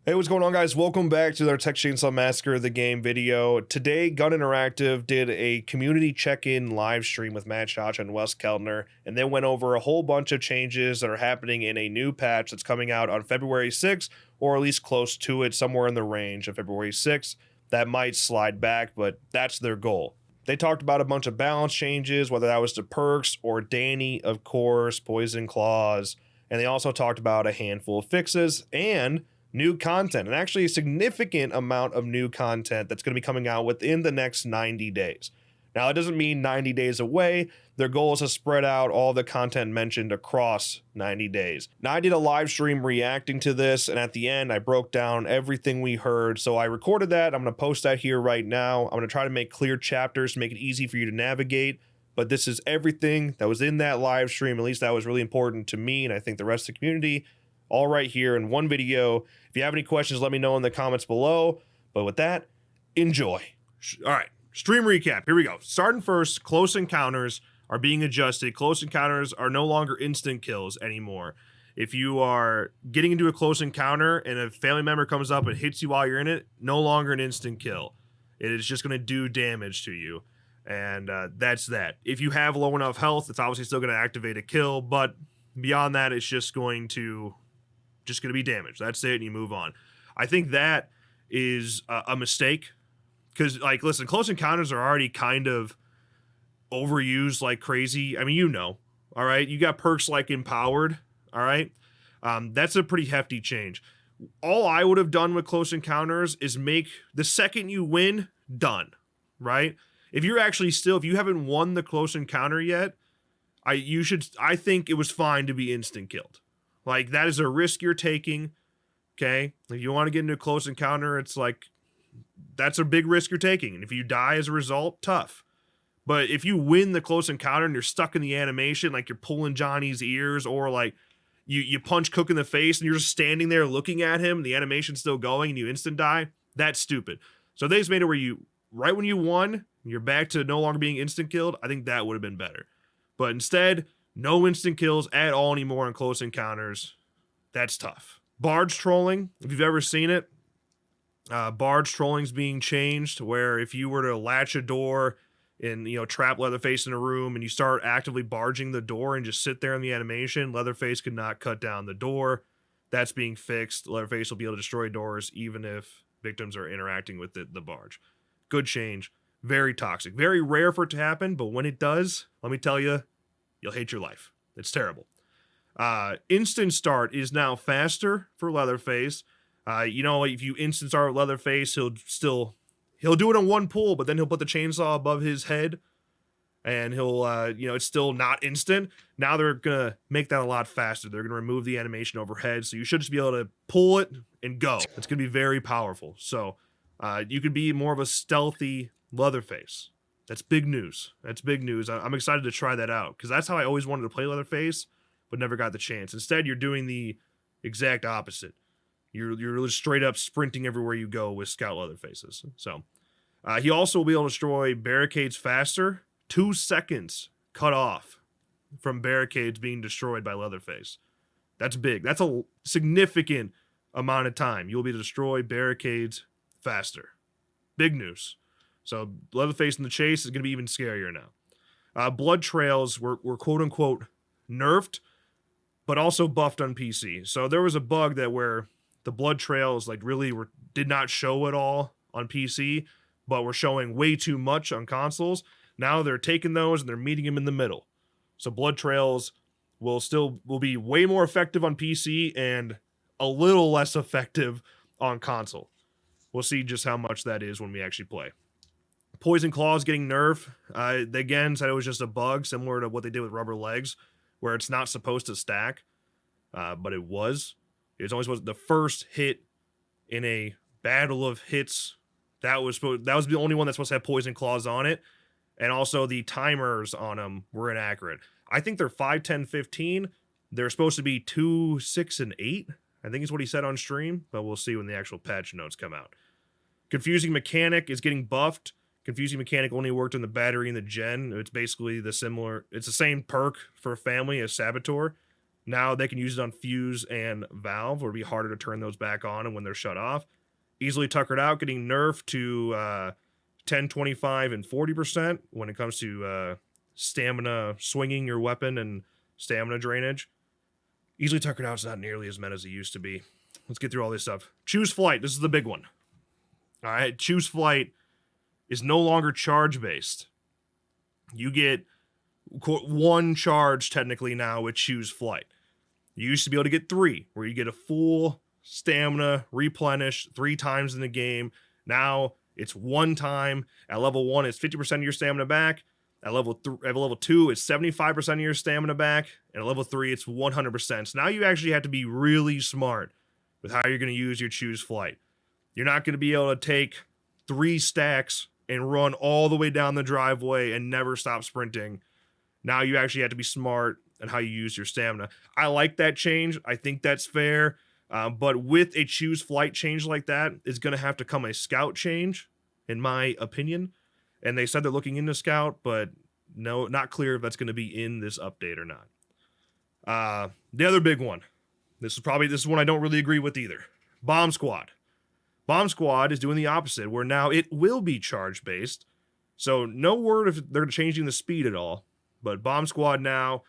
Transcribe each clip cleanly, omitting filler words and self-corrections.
Hey, what's going on, guys? Welcome back to our Texas Chain Saw Massacre, the game video. Today, Gun Interactive did a community check-in live stream with Matt Shach and Wes Keltner, and then went over a whole bunch of changes that are happening in a new patch that's coming out on February 6th, or at least close to it, somewhere in the range of February 6th. That might slide back, but that's their goal. They talked about a bunch of balance changes, whether that was to perks or Danny, of course, Poison Claws, and they also talked about a handful of fixes and new content, and actually a significant amount of new content that's going to be coming out within the next 90 days. Now, it doesn't mean 90 days away. Their goal is to spread out all the content mentioned across 90 days. Now, I did a live stream reacting to this, and at the end, I broke down everything we heard. So I recorded that. I'm going to post that here right now. I'm going to try to make clear chapters to make it easy for you to navigate. But this is everything that was in that live stream. At least that was really important to me, and I think the rest of the community, all right here in one video. If you have any questions, let me know in the comments below. But with that, enjoy. All right, stream recap. Here we go. Starting first, close encounters are being adjusted. Close encounters are no longer instant kills anymore. If you are getting into a close encounter and a family member comes up and hits you while you're in it, no longer an instant kill. It is just going to do damage to you. And that's that. If you have low enough health, it's obviously still going to activate a kill. But beyond that, it's just going to be damage. That's it, and you move on. I think that is a mistake, because, like, listen, close encounters are already kind of overused like crazy. I mean, you know, all right? You got perks like Empowered, all right? That's a pretty hefty change. All I would have done with close encounters is make the second you win, done, right? If you're actually still, if you haven't won the close encounter yet, I think it was fine to be instant killed. Like, that is a risk you're taking, okay? If you want to get into a close encounter, it's like, that's a big risk you're taking. And if you die as a result, tough. But if you win the close encounter and you're stuck in the animation, like you're pulling Johnny's ears, or like you punch Cook in the face and you're just standing there looking at him, the animation's still going, and you instant die, that's stupid. So they just made it where you, right when you won, you're back to no longer being instant killed. I think that would have been better. But instead, no instant kills at all anymore in close encounters. That's tough. Barge Trolling, if you've ever seen it, Barge Trolling's being changed, where if you were to latch a door and, you know, trap Leatherface in a room and you start actively barging the door and just sit there in the animation, Leatherface could not cut down the door. That's being fixed. Leatherface will be able to destroy doors even if victims are interacting with the barge. Good change. Very toxic. Very rare for it to happen, but when it does, let me tell you, you'll hate your life. It's terrible. Instant start is now faster for Leatherface. You know, if you instant start with Leatherface, he'll do it in one pull, but then he'll put the chainsaw above his head, and he'll, you know, it's still not instant. Now they're gonna make that a lot faster. They're gonna remove the animation overhead, so you should just be able to pull it and go. It's gonna be very powerful. So you could be more of a stealthy Leatherface. That's big news. That's big news. I'm excited to try that out, because that's how I always wanted to play Leatherface, but never got the chance. Instead, you're doing the exact opposite. You're just straight up sprinting everywhere you go with Scout Leatherfaces. So he also will be able to destroy barricades faster. 2 seconds cut off from barricades being destroyed by Leatherface. That's big. That's a significant amount of time. You'll be able to destroy barricades faster. Big news. So Leatherface in the chase is going to be even scarier now. Blood trails were quote-unquote nerfed, but also buffed on PC. So there was a bug that where the blood trails like really did not show at all on PC, but were showing way too much on consoles. Now they're taking those and they're meeting them in the middle. So blood trails will be way more effective on PC and a little less effective on console. We'll see just how much that is when we actually play. Poison Claws getting nerfed. They again said it was just a bug, similar to what they did with Rubber Legs, where it's not supposed to stack, but it was. It always was the first hit in a battle of hits. That was the only one that's supposed to have Poison Claws on it, and also the timers on them were inaccurate. I think they're 5, 10, 15. They're supposed to be 2, 6, and 8. I think is what he said on stream, but we'll see when the actual patch notes come out. Confusing Mechanic is getting buffed. Confusing Mechanic only worked in the battery and the gen. It's basically it's the same perk for family as Saboteur. Now they can use it on Fuse and Valve, where it'd be harder to turn those back on and when they're shut off. Easily Tuckered Out, getting nerfed to 10, 25, and 40% when it comes to stamina, swinging your weapon and stamina drainage. Easily Tuckered Out's not nearly as meta as it used to be. Let's get through all this stuff. Choose Flight, this is the big one. All right, Choose Flight is no longer charge-based. You get one charge technically now with Choose Flight. You used to be able to get 3, where you get a full stamina replenish 3 times in the game. Now it's 1 time. At level 1, it's 50% of your stamina back. At level 2, it's 75% of your stamina back. And at level 3, it's 100%. So now you actually have to be really smart with how you're going to use your Choose Flight. You're not going to be able to take 3 stacks and run all the way down the driveway and never stop sprinting. Now you actually have to be smart in how you use your stamina. I like that change. I think that's fair. But with a Choose Flight change like that, it's going to have to come a Scout change, in my opinion. And they said they're looking into Scout, but no, not clear if that's going to be in this update or not. The other big one. This is one I don't really agree with either. Bomb Squad. Bomb Squad is doing the opposite, where now it will be charge-based. So no word if they're changing the speed at all. But Bomb Squad now,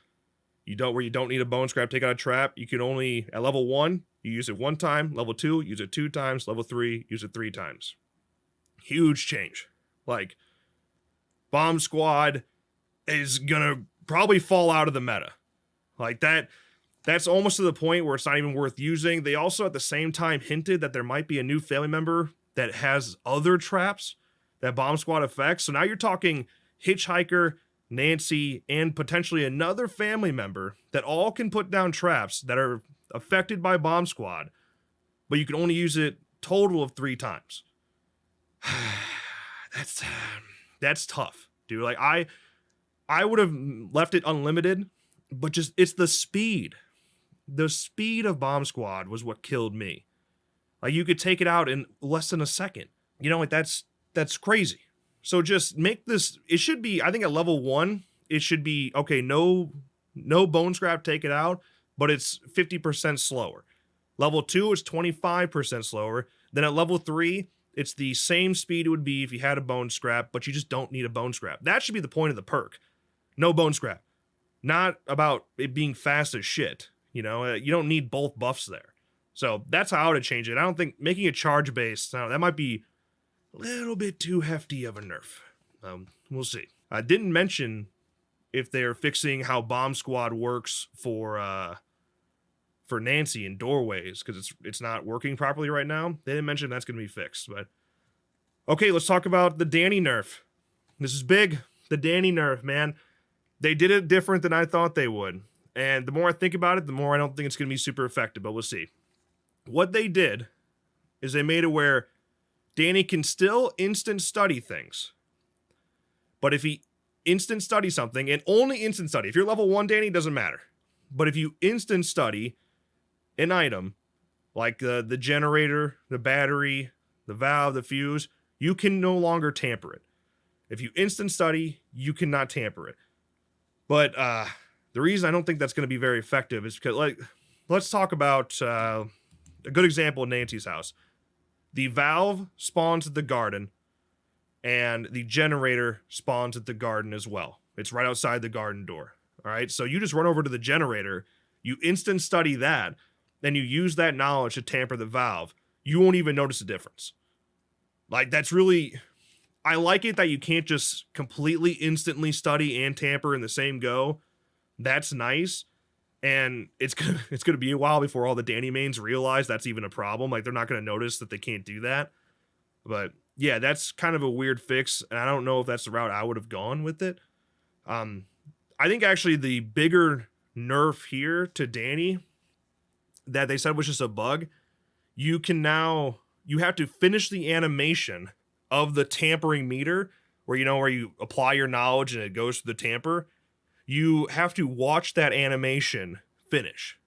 you don't need a bone scrap, take out a trap. You can only, at level 1, you use it 1 time. Level 2, use it 2 times. Level 3, use it 3 times. Huge change. Like, Bomb Squad is gonna probably fall out of the meta. Like that's almost to the point where it's not even worth using. They also at the same time hinted that there might be a new family member that has other traps that Bomb Squad affects. So now you're talking Hitchhiker, Nancy, and potentially another family member that all can put down traps that are affected by Bomb Squad, but you can only use it total of 3 times. That's tough, dude. Like I would have left it unlimited, but just it's the speed. The speed of Bomb Squad was what killed me. Like you could take it out in less than a second. You know, like that's crazy. So just make this, it should be, I think at level 1, it should be, okay, no bone scrap, take it out, but it's 50% slower. Level 2 is 25% slower. Then at level 3, it's the same speed it would be if you had a bone scrap, but you just don't need a bone scrap. That should be the point of the perk. No bone scrap. Not about it being fast as shit. You know, you don't need both buffs there. So that's how I would change it. I don't think making it charge based, that might be a little bit too hefty of a nerf. We'll see. I didn't mention if they're fixing how Bomb Squad works for Nancy in doorways, because it's not working properly right now. They didn't mention that's going to be fixed. But okay, let's talk about the Danny nerf. This is big. The Danny nerf, man. They did it different than I thought they would. And the more I think about it, the more I don't think it's going to be super effective, but we'll see. What they did is they made it where Danny can still instant study things. But if he instant study something, and only instant study, if you're level 1 Danny, doesn't matter. But if you instant study an item, like the generator, the battery, the valve, the fuse, you can no longer tamper it. If you instant study, you cannot tamper it. But the reason I don't think that's going to be very effective is because, like, let's talk about a good example in Nancy's house. The valve spawns at the garden, and the generator spawns at the garden as well. It's right outside the garden door. All right, so you just run over to the generator, you instant study that, then you use that knowledge to tamper the valve. You won't even notice a difference. Like, that's really... I like it that you can't just completely instantly study and tamper in the same go. That's nice. And it's gonna be a while before all the Danny mains realize that's even a problem. Like, they're not gonna notice that they can't do that. But yeah, that's kind of a weird fix, and I don't know if that's the route I would have gone with it. I think actually the bigger nerf here to Danny that they said was just a bug, you have to finish the animation of the tampering meter, where you apply your knowledge and it goes to the tamper. You have to watch that animation finish.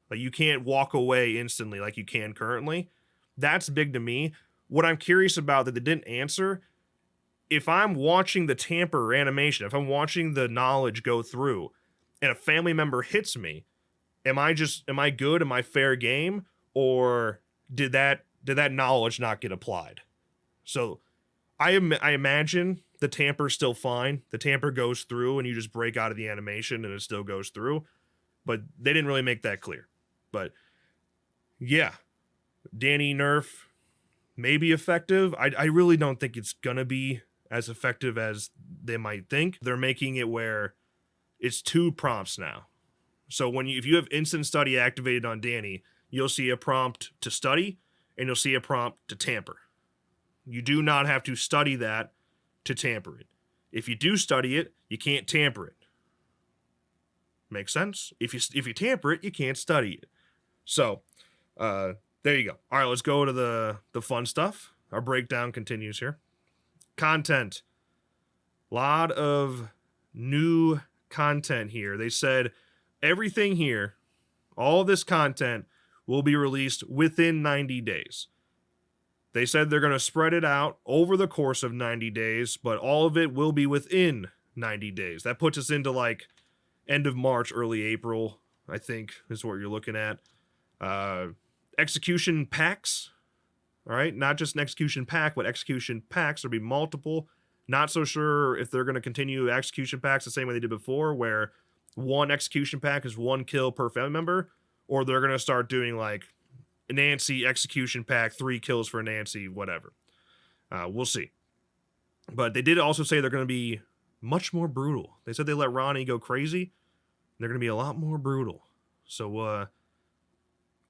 Like, you can't walk away instantly like you can currently. That's big to me. What I'm curious about that they didn't answer, if I'm watching the tamper animation, if I'm watching the knowledge go through, and a family member hits me, Am I good? Am I fair game? Or did that knowledge not get applied? So I imagine the tamper's still fine. The tamper goes through and you just break out of the animation and it still goes through. But they didn't really make that clear. But yeah, Danny Nerf may be effective. I really don't think it's going to be as effective as they might think. They're making it where it's 2 prompts now. So if you have instant study activated on Danny, you'll see a prompt to study and you'll see a prompt to tamper. You do not have to study that to tamper it. If you do study it, you can't tamper it. Makes sense? If you tamper it, you can't study it. So, there you go. All right, let's go to the fun stuff. Our breakdown continues here. Content. Lot of new content here. They said everything here, all this content will be released within 90 days. They said they're going to spread it out over the course of 90 days, but all of it will be within 90 days. That puts us into like end of March, early April, I think is what you're looking at. Execution packs. All right, not just an execution pack, but execution packs. There'll be multiple. Not so sure if they're going to continue execution packs the same way they did before, where one execution pack is 1 kill per family member, or they're going to start doing like Nancy execution pack, 3 kills for Nancy, whatever. We'll see. But they did also say they're going to be much more brutal. They said they let Ronnie go crazy. They're going to be a lot more brutal. So,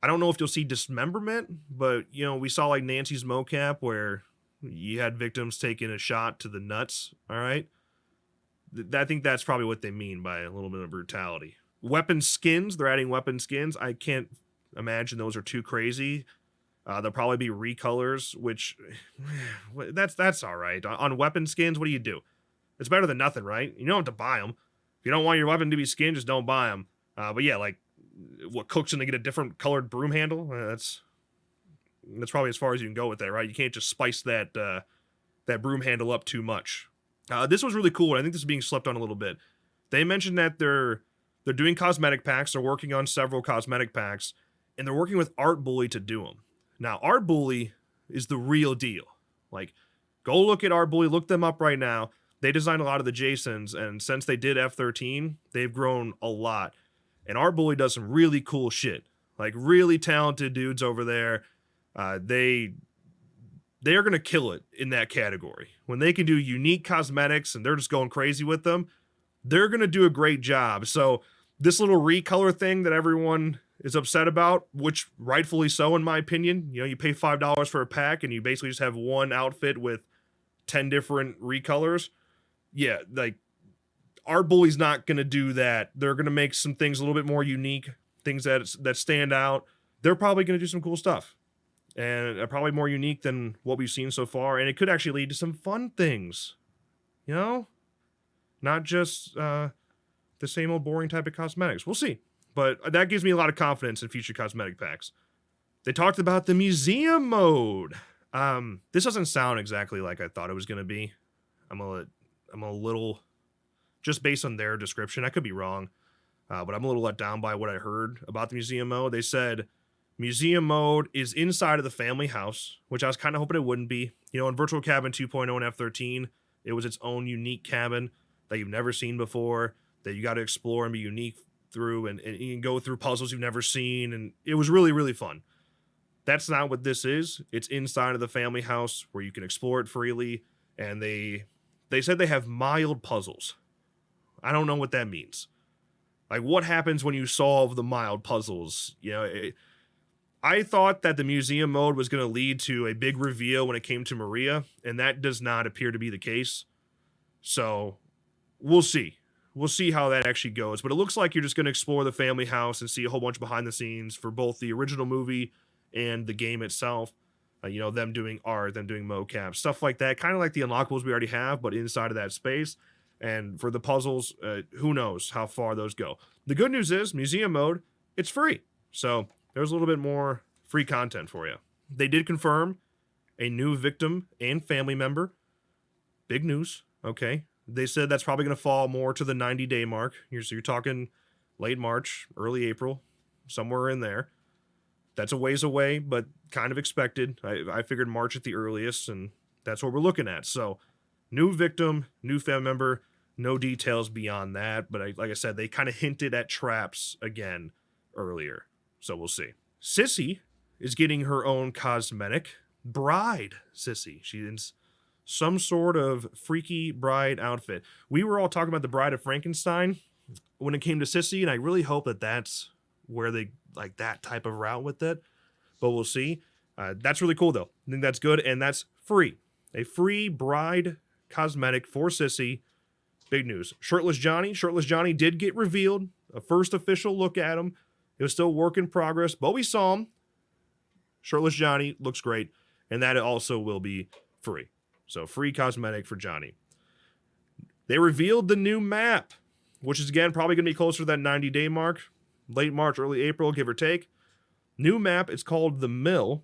I don't know if you'll see dismemberment, but, you know, we saw like Nancy's mocap where you had victims taking a shot to the nuts, all right? I think that's probably what they mean by a little bit of brutality. Weapon skins, they're adding weapon skins. I can't imagine those are too crazy. There'll probably be recolors, which that's all right. On weapon skins, what do you do? It's better than nothing, right? You don't have to buy them. If you don't want your weapon to be skinned, just don't buy them. But yeah, like what cooks and they get a different colored broom handle? That's probably as far as you can go with that, right? You can't just spice that broom handle up too much. This was really cool, and I think this is being slept on a little bit. They mentioned that they're doing cosmetic packs. They're working on several cosmetic packs, and they're working with Art Bully to do them. Now, Art Bully is the real deal. Like, go look at Art Bully. Look them up right now. They designed a lot of the Jasons, and since they did F13, they've grown a lot. And Art Bully does some really cool shit. Like, really talented dudes over there. They are going to kill it in that category. When they can do unique cosmetics and they're just going crazy with them, they're going to do a great job. So this little recolor thing that everyone is upset about, which rightfully so in my opinion, you know, you pay $5 for a pack and you basically just have one outfit with 10 different recolors. Yeah, like Art Bully's not going to do that. They're going to make some things a little bit more unique, things that stand out. They're probably going to do some cool stuff. And probably more unique than what we've seen so far. And it could actually lead to some fun things. You know? Not just the same old boring type of cosmetics. We'll see. But that gives me a lot of confidence in future cosmetic packs. They talked about the museum mode. This doesn't sound exactly like I thought it was going to be. I'm a little... Just based on their description, I could be wrong. But I'm a little let down by what I heard about the museum mode. They said... Museum mode is inside of the family house, which I was kind of hoping it wouldn't be. You know, in Virtual Cabin 2.0 and F13, it was its own unique cabin that you've never seen before, that you got to explore and be unique through, and you can go through puzzles you've never seen, and it was really, really fun. That's not what this is. It's inside of the family house where you can explore it freely, and they said they have mild puzzles. I don't know what that means. Like, what happens when you solve the mild puzzles? You know, I thought that the museum mode was going to lead to a big reveal when it came to Maria, and that does not appear to be the case. So, we'll see. We'll see how that actually goes. But it looks like you're just going to explore the family house and see a whole bunch behind the scenes for both the original movie and the game itself. You know, them doing art, them doing mocap, stuff like that. Kind of like the unlockables we already have, but inside of that space. And for the puzzles, who knows how far those go. The good news is, museum mode, it's free. So... there's a little bit more free content for you. They did confirm a new victim and family member. Big news, okay. They said that's probably going to fall more to the 90-day mark. So you're talking late March, early April. somewhere in there. That's a ways away, but kind of expected. I figured March at the earliest, and that's what we're looking at. So, new victim, new family member, no details beyond that. But like I said, they kind of hinted at traps again earlier. So we'll see. Sissy is getting her own cosmetic. Bride Sissy. She's in some sort of freaky bride outfit. We were all talking about the Bride of Frankenstein when it came to Sissy, and I really hope that that's where they like that type of route with it, but we'll see. That's really cool though. I think that's good, and that's free. A free bride cosmetic for Sissy. Big news. Shirtless Johnny did get revealed. A first official look at him. It was still work in progress, but we saw him. Shirtless Johnny looks great, and that also will be free. So free cosmetic for Johnny. They revealed the new map, which is again probably going to be closer to that 90-day mark. Late March, early April, give or take. New map, it's called The Mill.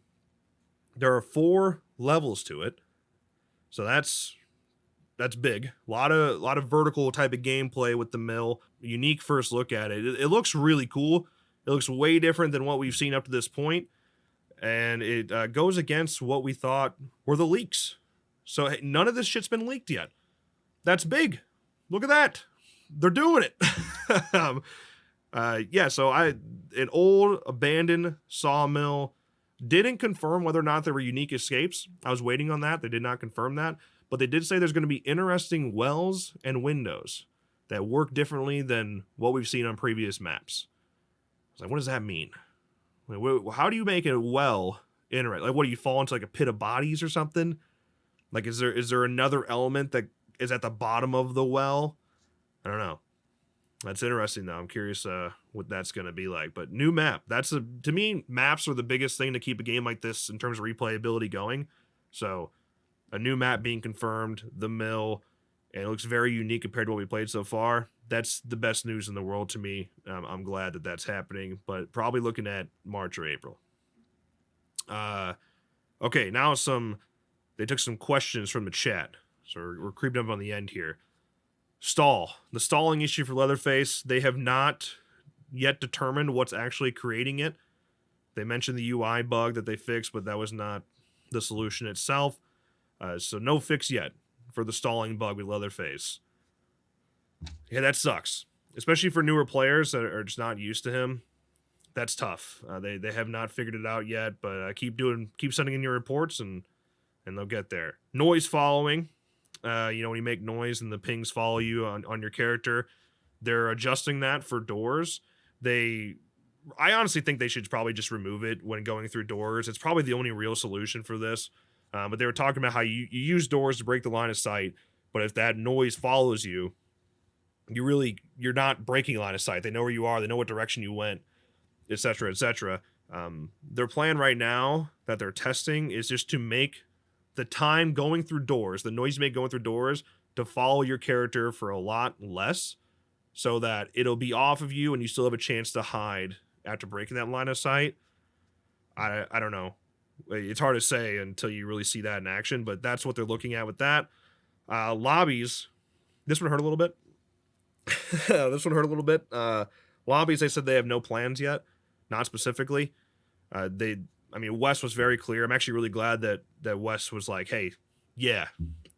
There are 4 levels to it. So that's big. A lot of vertical type of gameplay with The Mill. Unique first look at it. It looks really cool. It looks way different than what we've seen up to this point. And it goes against what we thought were the leaks. So hey, none of this shit's been leaked yet. That's big. Look at that. They're doing it. So an old abandoned sawmill didn't confirm whether or not there were unique escapes. I was waiting on that. They did not confirm that, but they did say there's going to be interesting wells and windows that work differently than what we've seen on previous maps. I was like, what does that mean? Like, how do you make a well interesting? Like, what do you fall into like a pit of bodies or something? Like, is there another element that is at the bottom of the well? I don't know. That's interesting, though. I'm curious what that's going to be like. But new map. To me, maps are the biggest thing to keep a game like this in terms of replayability going. So a new map being confirmed, The Mill, and it looks very unique compared to what we played so far. That's the best news in the world to me. I'm glad that that's happening, but probably looking at March or April. Okay, now they took some questions from the chat. So we're creeping up on the end here. The stalling issue for Leatherface, they have not yet determined what's actually creating it. They mentioned the UI bug that they fixed, but that was not the solution itself. So no fix yet for the stalling bug with Leatherface. Yeah, that sucks. Especially for newer players that are just not used to him. That's tough. They have not figured it out yet, but keep sending in your reports and they'll get there. Noise following. When you make noise and the pings follow you on your character, they're adjusting that for doors. I honestly think they should probably just remove it when going through doors. It's probably the only real solution for this. But they were talking about how you use doors to break the line of sight, but if that noise follows you, you're not breaking line of sight. They know where you are. They know what direction you went, etc., etc. Their plan right now that they're testing is just to make the time going through doors, the noise you make going through doors, to follow your character for a lot less, so that it'll be off of you and you still have a chance to hide after breaking that line of sight. I don't know. It's hard to say until you really see that in action, but that's what they're looking at with that. Lobbies. This one hurt a little bit. Lobbies, they said they have no plans yet. Not specifically. Wes was very clear. I'm actually really glad that Wes was like, hey, yeah,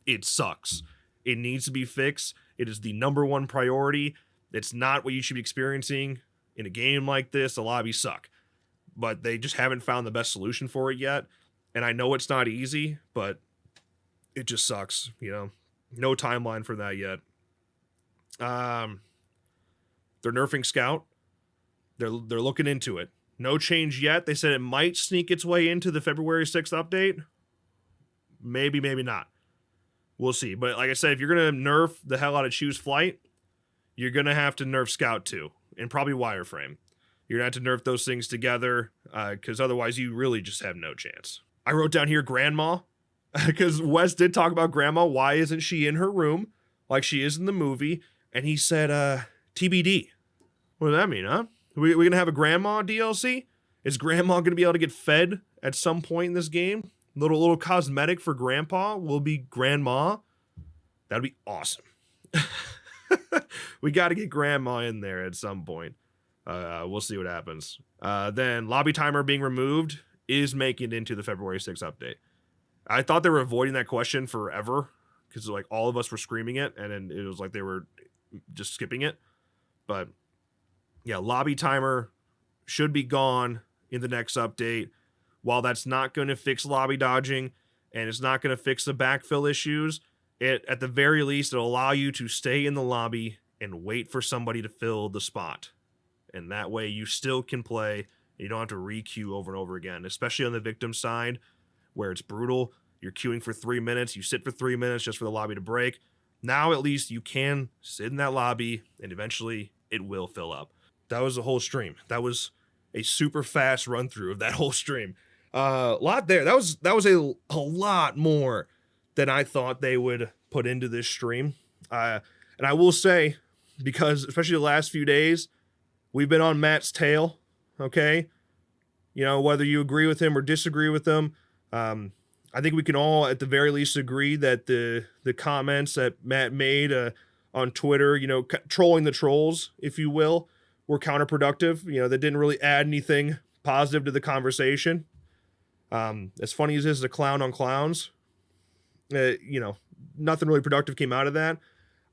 it sucks. It needs to be fixed. It is the number one priority. It's not what you should be experiencing in a game like this. The lobbies suck. But they just haven't found the best solution for it yet. And I know it's not easy, but it just sucks, No timeline for that yet. They're nerfing Scout. They're looking into it. No change yet. They said it might sneak its way into the February 6th update. Maybe, maybe not. We'll see. But like I said, if you're going to nerf the hell out of Choose Flight, you're going to have to nerf Scout too. And probably Wireframe. You're going to have to nerf those things together, because otherwise you really just have no chance. I wrote down here Grandma, because Wes did talk about Grandma. Why isn't she in her room like she is in the movie? And he said, TBD. What does that mean, huh? We going to have a Grandma DLC? Is Grandma going to be able to get fed at some point in this game? Little cosmetic for Grandpa will be Grandma. That'd be awesome. We got to get Grandma in there at some point. We'll see what happens. Then lobby timer being removed is making it into the February 6th update. I thought they were avoiding that question forever because like all of us were screaming it, and then it was like they were just skipping it. But yeah, lobby timer should be gone in the next update. While that's not going to fix lobby dodging and it's not going to fix the backfill issues, it at the very least it'll allow you to stay in the lobby and wait for somebody to fill the spot. And that way you still can play. You don't have to re-queue over and over again, especially on the victim side where it's brutal. You're queuing for 3 minutes. You sit for 3 minutes just for the lobby to break. Now at least you can sit in that lobby and eventually it will fill up. That was the whole stream. That was a super fast run through of that whole stream. Lot there. That was a lot more than I thought they would put into this stream. And I will say, because especially the last few days, we've been on Matt's tail, okay? You know, whether you agree with him or disagree with him, I think we can all, at the very least, agree that the comments that Matt made on Twitter, you know, trolling the trolls, if you will, were counterproductive. You know, that didn't really add anything positive to the conversation. As funny as it is to clown on clowns, you know, nothing really productive came out of that.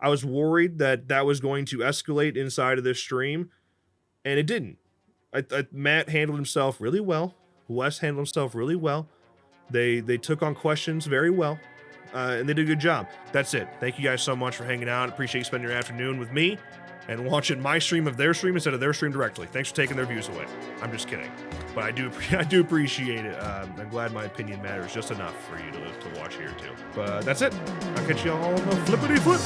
I was worried that that was going to escalate inside of this stream, and it didn't. Matt handled himself really well. Wes handled himself really well. They took on questions very well, and they did a good job. That's it. Thank you guys so much for hanging out. Appreciate you spending your afternoon with me and watching my stream of their stream instead of their stream directly. Thanks for taking their views away. I'm just kidding, but I do appreciate it. I'm glad my opinion matters just enough for you to watch here too. But that's it. I'll catch you all on the flippity flip.